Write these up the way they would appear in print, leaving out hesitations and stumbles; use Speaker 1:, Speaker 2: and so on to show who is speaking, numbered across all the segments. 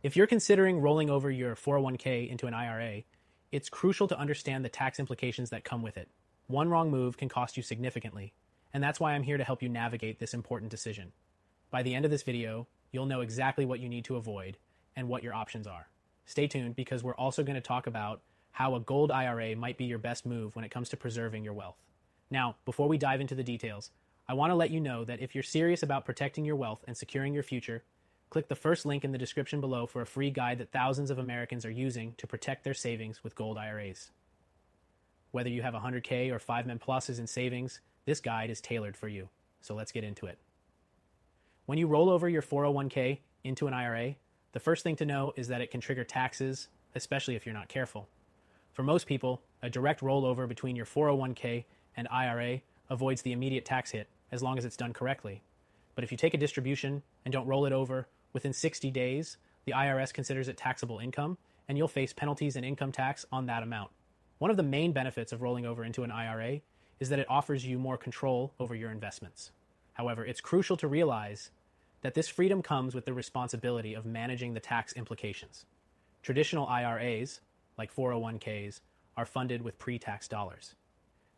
Speaker 1: If you're considering rolling over your 401k into an IRA, it's crucial to understand the tax implications that come with it. One wrong move can cost you significantly, and that's why I'm here to help you navigate this important decision. By the end of this video, you'll know exactly what you need to avoid and what your options are. Stay tuned because we're also going to talk about how a gold IRA might be your best move when it comes to preserving your wealth. Now, before we dive into the details, I want to let you know that if you're serious about protecting your wealth and securing your future, click the first link in the description below for a free guide that thousands of Americans are using to protect their savings with gold IRAs. Whether you have 100K or 5 Men pluses in savings, this guide is tailored for you. So let's get into it. When you roll over your 401k into an IRA, the first thing to know is that it can trigger taxes, especially if you're not careful. For most people, a direct rollover between your 401k and IRA avoids the immediate tax hit as long as it's done correctly. But if you take a distribution and don't roll it over, within 60 days, the IRS considers it taxable income, and you'll face penalties and income tax on that amount. One of the main benefits of rolling over into an IRA is that it offers you more control over your investments. However, it's crucial to realize that this freedom comes with the responsibility of managing the tax implications. Traditional IRAs, like 401ks, are funded with pre-tax dollars.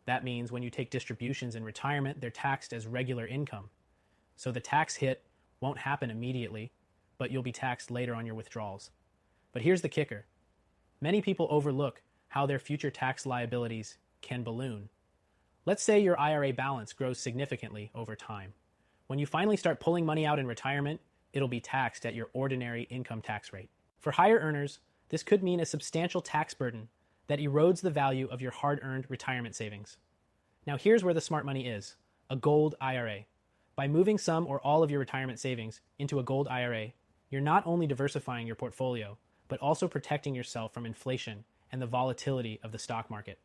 Speaker 1: That means when you take distributions in retirement, they're taxed as regular income. So the tax hit won't happen immediately, but you'll be taxed later on your withdrawals. But here's the kicker. Many people overlook how their future tax liabilities can balloon. Let's say your IRA balance grows significantly over time. When you finally start pulling money out in retirement, it'll be taxed at your ordinary income tax rate. For higher earners, this could mean a substantial tax burden that erodes the value of your hard-earned retirement savings. Now here's where the smart money is, a gold IRA. By moving some or all of your retirement savings into a gold IRA, you're not only diversifying your portfolio, but also protecting yourself from inflation and the volatility of the stock market.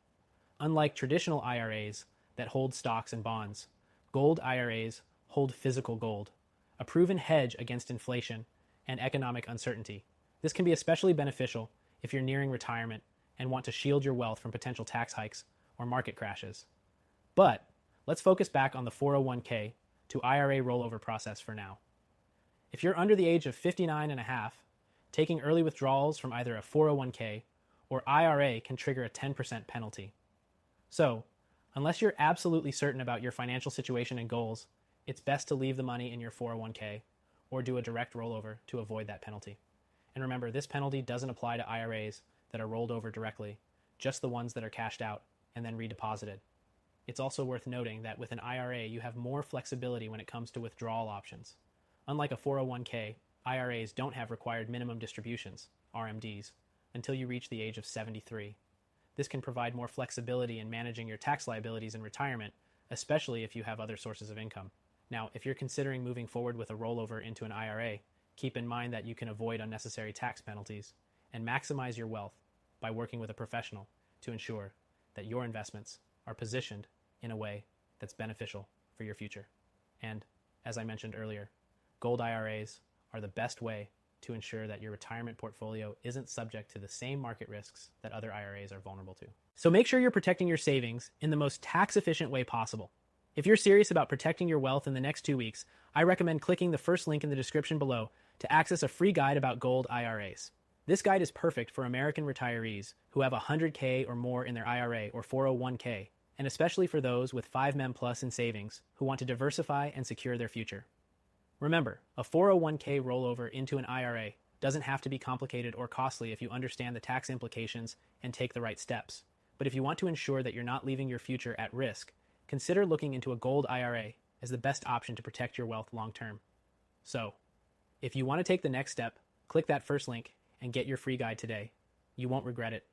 Speaker 1: Unlike traditional IRAs that hold stocks and bonds, gold IRAs hold physical gold, a proven hedge against inflation and economic uncertainty. This can be especially beneficial if you're nearing retirement and want to shield your wealth from potential tax hikes or market crashes. But let's focus back on the 401k to IRA rollover process for now. If you're under the age of 59 and a half, taking early withdrawals from either a 401k or IRA can trigger a 10% penalty. So, unless you're absolutely certain about your financial situation and goals, it's best to leave the money in your 401k or do a direct rollover to avoid that penalty. And remember, this penalty doesn't apply to IRAs that are rolled over directly, just the ones that are cashed out and then redeposited. It's also worth noting that with an IRA, you have more flexibility when it comes to withdrawal options. Unlike a 401k, IRAs don't have required minimum distributions, RMDs, until you reach the age of 73. This can provide more flexibility in managing your tax liabilities in retirement, especially if you have other sources of income. Now, if you're considering moving forward with a rollover into an IRA, keep in mind that you can avoid unnecessary tax penalties and maximize your wealth by working with a professional to ensure that your investments are positioned in a way that's beneficial for your future. And as I mentioned earlier, gold IRAs are the best way to ensure that your retirement portfolio isn't subject to the same market risks that other IRAs are vulnerable to. So make sure you're protecting your savings in the most tax-efficient way possible. If you're serious about protecting your wealth in the next 2 weeks, I recommend clicking the first link in the description below to access a free guide about gold IRAs. This guide is perfect for American retirees who have 100K or more in their IRA or 401k, and especially for those with 5 Men plus in savings who want to diversify and secure their future. Remember, a 401k rollover into an IRA doesn't have to be complicated or costly if you understand the tax implications and take the right steps. But if you want to ensure that you're not leaving your future at risk, consider looking into a gold IRA as the best option to protect your wealth long term. So, if you want to take the next step, click that first link and get your free guide today. You won't regret it.